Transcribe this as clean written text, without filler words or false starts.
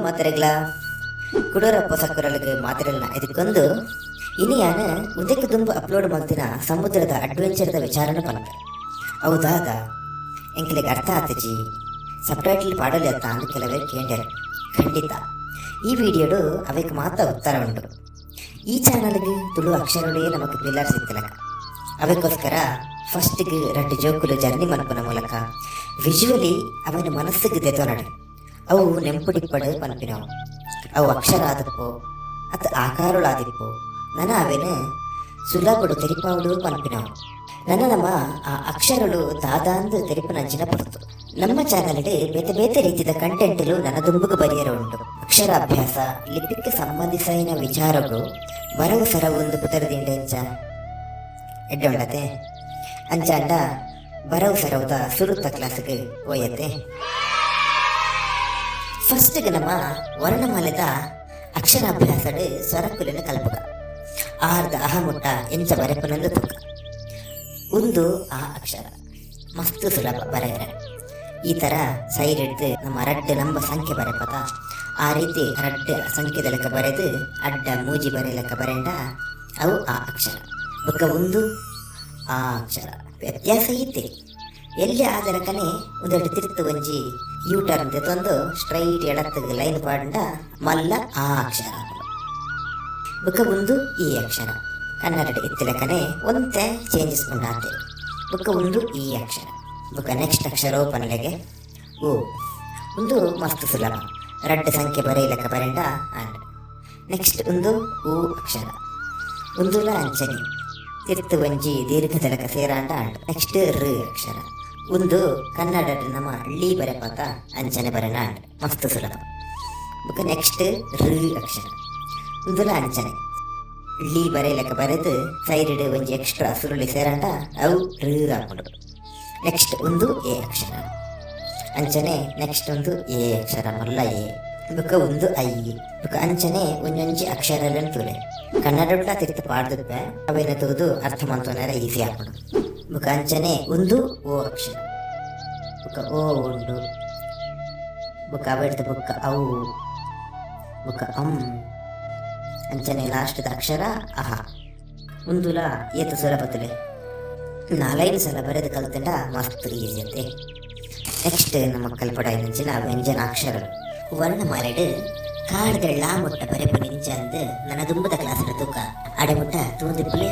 ಮಾತ್ರೆಗಳ ಕುಡೋರಪ್ಪ ಸಕ್ಕರಲ್ಲಿಗೆ ಮಾತ್ರೆಗಳನ್ನ ಇದಕ್ಕೊಂದು ಇನಿಯಾನ ಉದಕ್ಕೆ ತುಂಬ ಅಪ್ಲೋಡ್ ಮಾಡ್ತಿನ ಸಮುದ್ರದ ಅಡ್ವೆಂಚರ್ದ ವಿಚಾರನ ಬಂತ ಹೌದಾದ ಎಂಕ್ಲಿಗೆ ಅರ್ಥ ಆತಜಿ ಸಬ್ಟೈಟಲ್ ಪಾಡಲಿ ಅತ್ತ ಅಂದು ಕೆಲವೇ ಕೇಳ್ಯಾರ. ಖಂಡಿತ ಈ ವಿಡಿಯೋಡು ಅವಕ್ಕೆ ಮಾತ್ರ ಉತ್ತರ ಉಂಟು. ಈ ಚಾನಲ್ಗೆ ತುಳು ಅಕ್ಷರಗಳೇ ನಮಗೆ ಪಿಲ್ಲರ್ ಸಿಗ್ತಿಲ್ಲ. ಅವಕ್ಕೋಸ್ಕರ ಫಸ್ಟ್ಗೆ 2 ಜೋಕುಲು ಜರ್ನಿ ಮಲ್ಪನ ಮೂಲಕ ವಿಜುವಲಿ ಅವನ ಮನಸ್ಸಿಗೆ ತೆತ್ತೋನಡೆ ಅವು ನೆಂಪುಡಿಪ್ಪಡು ಪನ್ಪಿನವು. ಅವು ಅಕ್ಷರ ಆದಪ್ಪೋ ಅತ್ ಆಕಾರಗಳಾದಿಪ್ಪೋ ನನ್ನ ಅವೇನು ಸುಲಭಡು ತೆರಿಪಾವಡು ಪನ್ಪಿನವು. ನಮ್ಮ ಆ ಅಕ್ಷರಗಳು ದಾದಾಂದು ತೆರಿಪನಂಚಿನ ಪಡ್ತು. ನಮ್ಮ ಚಾನಲ್ಗೆ ಬೇತೆ ರೀತಿಯ ಕಂಟೆಂಟ್ಲು ನನ್ನ ದುಂಬುಗೆ ಬರೆಯರು ಉಂಟು. ಅಕ್ಷರಾಭ್ಯಾಸ ಲಿಪಿಗೆ ಸಂಬಂಧಿಸಿನ ವಿಚಾರಗಳು ಬರವು ಸರ ಒಂದು ಪುತರದಿಂಡೆ ಎಡ್ಡೊಂಡತೆ ಅಂಚಾಂಡ ಬರವು ಸರವುದ ಸುರುತ್ತ ಕ್ಲಾಸ್ಗೆ ಹೋಯತ್ತೆ. ಫಸ್ಟ್ಗೆ ನಮ್ಮ ವರ್ಣಮಾಲೆದ ಅಕ್ಷರಾಭ್ಯಾಸಡ್ ಸ್ವರಕುಲಿನ ಕಲ್ಪಕ ಆರ್ದ ಅಹಮುಟ್ಟ ಎಂಚ ಬರೆಪನಂದು ತುಕ ಒಂದು ಆ ಅಕ್ಷರ ಮಸ್ತ್ ಸುಲಭ ಬರೆಯರೆ. ಈ ಥರ ಸೈಡ್ ಹಿಡ್ದು ನಮ್ಮ ರಡ್ಡು ನಂಬ ಸಂಖ್ಯೆ ಬರೆಪದ ಆ ರೀತಿ ರಡ್ಡು ಸಂಖ್ಯೆದ ಲೆಕ್ಕ ಬರೆದು ಅಡ್ಡ ಮೂಜಿ ಬರೆ ಲೆಕ್ಕ ಬರೆಂಡ ಅವು ಆ ಅಕ್ಷರ ಬೊಕ್ಕ ಒಂದು ಆ ಅಕ್ಷರ ವ್ಯತ್ಯಾಸ ಐತೆ. ಎಲ್ಲಿ ಆದರಕನೆ ಒಂದೆರಡು ತಿರ್ತು ಒಂಜಿ ಯೂಟರ್ನ್ ತಂದು ಸ್ಟ್ರೈಟ್ ಎಡತ್ತಿಗೆ ಲೈನ್ ಪಾಂಡ ಮಲ್ಲ ಆ ಅಕ್ಷರ ಬೊಕ್ಕ ಒಂದು ಈ ಅಕ್ಷರ ಕನ್ನಡ ಎತ್ತಿಲಕನೆ ಒಂತೆ ಚೇಂಜಸ್ ಉಂಡಾತೆ ಬೊಕ್ಕ ಒಂದು ಈ ಅಕ್ಷರ ಬೊಕ್ಕ ನೆಕ್ಸ್ಟ್ ಅಕ್ಷರ ಓಪನ್ಲೆಗೆ ಓ ಒಂದು ಮಸ್ತ್ ಸುಲಭ ರಡ್ಡು ಸಂಖ್ಯೆ ಬರೆಯಲಕ್ಕ ಬರೆಂಡ ಆಂಡ್ ನೆಕ್ಸ್ಟ್ ಒಂದು ಓ ಅಕ್ಷರ ಒಂದುಲ ಅಂಚನೆ ತಿರ್ತು ಒಂಜಿ ದೀರ್ಘದಲಕ ಸೇರಾಂಡ ಆಂಡ್ ನೆಕ್ಸ್ಟ್ ರ ಅಕ್ಷರ ಒಂದು ಕನ್ನಡ ನಮ್ಮ ಳಿ ಬರೆಪಾತ ಅಂಚನೆ ಬರೆನ ಆಂಡ್ ಮಸ್ತ್ ಸುಲಭ ಬೊಕ್ಕ ನೆಕ್ಸ್ಟ್ ರ ಅಕ್ಷರ ಒಂದುಲ ಅಂಚನೆ ಳಿ ಬರೆಯಲಕ್ಕ ಬರೆದು ಸೈಡ್ ಒಂಜಿ ಎಕ್ಸ್ಟ್ರಾ ಸುರುಳಿ ಸೇರಾಂಡ ಅವು ರ ಹಾಕೊಂಡು ನೆಕ್ಸ್ಟ್ ಒಂದು ಎ ಅಕ್ಷರ ಅಂಚನೆ ನೆಕ್ಸ್ಟ್ ಒಂದು ಎ ಅಕ್ಷರ ಮಲ್ಲ ಎ ಬೊಕ್ಕ ಒಂದು ಐ ಬೊಕ್ಕ ಅಂಚನೆ ಒಂಜೊಂಜಿ ಅಕ್ಷರಗಳನ್ನು ತೂಲೆ ಕನ್ನಡ ತಿರ್ತು ಪಾಡ್ದುಪ್ಪೆ ಅವೇನ ತೂದು ಅರ್ಥ ಮಾಡ್ತೋನಾರ ಈಸಿ ಹಾಕೊಂಡು ಬೊಕ್ಕ ಅಂಚನೆ ಒಂದು ಓ ಅಕ್ಷರ ಬೊಕ್ಕ ಓ ಉಂಡು ಬೊಕ್ಕ ಅವೆಡ್ದು ಬೊಕ್ಕ ಅವು ಬೊಕ್ಕ ಅಂಚನೆ ಲಾಸ್ಟ್ದ ಅಕ್ಷರ ಅಹ ಒಂದುಲ ಏತು ಸುಲಭತುಲೆ 4 ಸಲ ಬರೆದು ಕಲ್ತಂಡ ಮಸ್ತ್ ಈಸಿ ಅಂತೆ. ನೆಕ್ಸ್ಟ್ ನಮ್ಮ ಕಲ್ಪಡ ಇಂಚಿನ ವ್ಯಂಜನ ಅಕ್ಷರಗಳು ವರ್ಣಮಾಲೆಡ್ ಕಾಡ್ಗಳ ಮುಟ್ಟ ಬರೆಪು ನಿಂಚ ಅಂದು ನನ್ನ ದುಂಬದ ಕ್ಲಾಸ್ ತೂಕ ಅಡೆಮುಟ್ಟ ತೂಂದಿಪ್ಪಲೆ